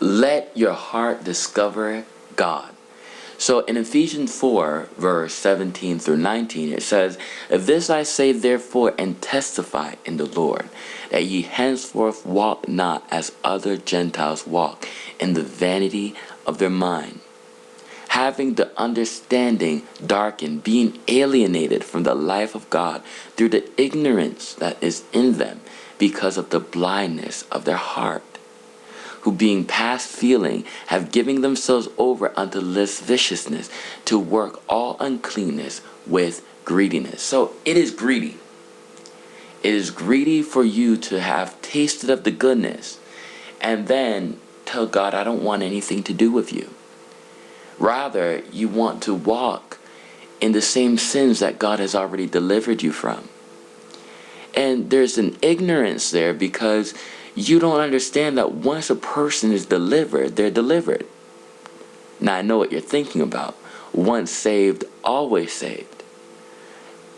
let your heart discover God. So in Ephesians 4, verse 17 through 19, it says, "Of this I say therefore, and testify in the Lord, that ye henceforth walk not as other Gentiles walk, in the vanity of their mind, having the understanding darkened, being alienated from the life of God through the ignorance that is in them, because of the blindness of their heart, who being past feeling have given themselves over unto lasciviousness, to work all uncleanness with greediness." So it is greedy. It is greedy for you to have tasted of the goodness and then tell God, "I don't want anything to do with you." Rather, you want to walk in the same sins that God has already delivered you from. And there's an ignorance there because you don't understand that once a person is delivered, they're delivered. Now, I know what you're thinking about. Once saved, always saved.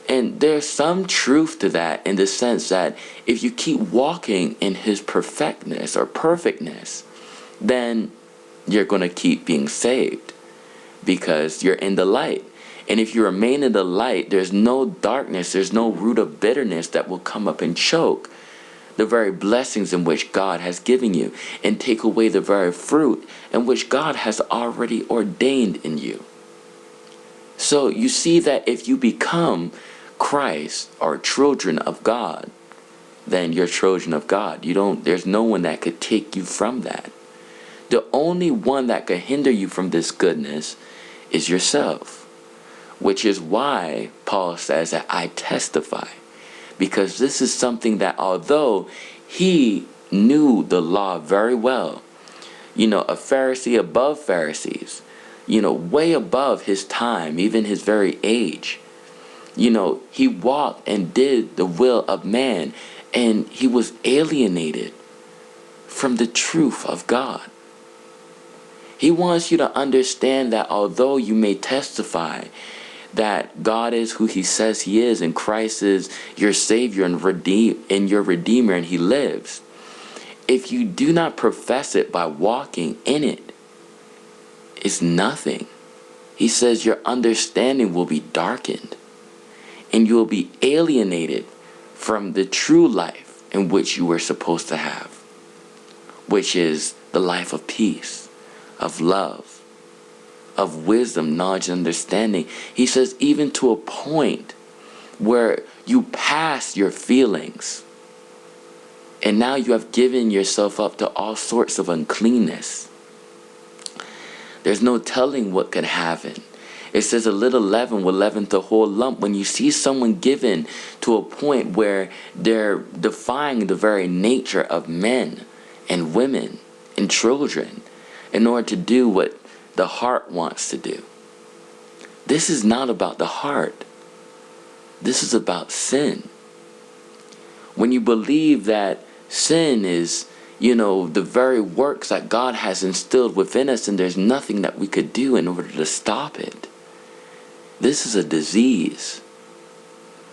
And there's some truth to that in the sense that if you keep walking in His perfectness or perfectness, then you're going to keep being saved because you're in the light. And if you remain in the light, there's no darkness, there's no root of bitterness that will come up and choke the very blessings in which God has given you and take away the very fruit in which God has already ordained in you. So you see that if you become Christ or children of God, then you're children of God. There's no one that could take you from that. The only one that could hinder you from this goodness is yourself. Which is why Paul says that I testify. Because this is something that although he knew the law very well, a Pharisee above Pharisees, way above his time, even his very age, he walked and did the will of man, and he was alienated from the truth of God. He wants you to understand that although you may testify that God is who He says He is, and Christ is your Savior and your Redeemer, and He lives, if you do not profess it by walking in it, it's nothing. He says your understanding will be darkened, and you will be alienated from the true life in which you were supposed to have, which is the life of peace, of love, of wisdom, knowledge, and understanding. He says even to a point where you pass your feelings and now you have given yourself up to all sorts of uncleanness. There's no telling what could happen. It says a little leaven will leaven the whole lump. When you see someone given to a point where they're defying the very nature of men and women and children in order to do what the heart wants to do. This is not about the heart. This is about sin. When you believe that sin is, the very works that God has instilled within us and there's nothing that we could do in order to stop it. This is a disease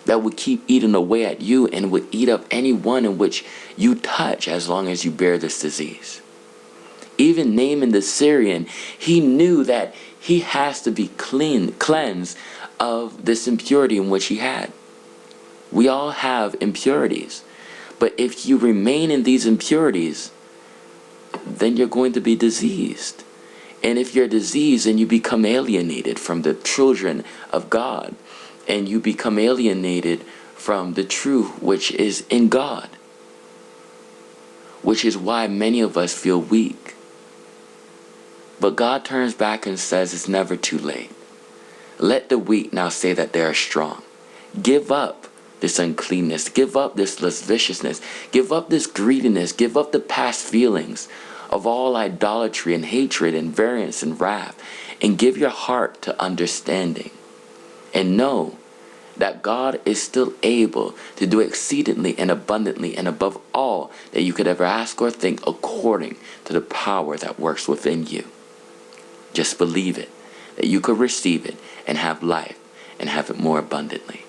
that would keep eating away at you and would eat up anyone in which you touch as long as you bear this disease. Even Naaman the Syrian, he knew that he has to be cleansed of this impurity in which he had. We all have impurities. But if you remain in these impurities, then you're going to be diseased. And if you're diseased, then you become alienated from the children of God. And you become alienated from the truth which is in God. Which is why many of us feel weak. But God turns back and says it's never too late. Let the weak now say that they are strong. Give up this uncleanness. Give up this lasciviousness. Give up this greediness. Give up the past feelings of all idolatry and hatred and variance and wrath. And give your heart to understanding. And know that God is still able to do exceedingly and abundantly and above all that you could ever ask or think according to the power that works within you. Just believe it, that you could receive it and have life and have it more abundantly.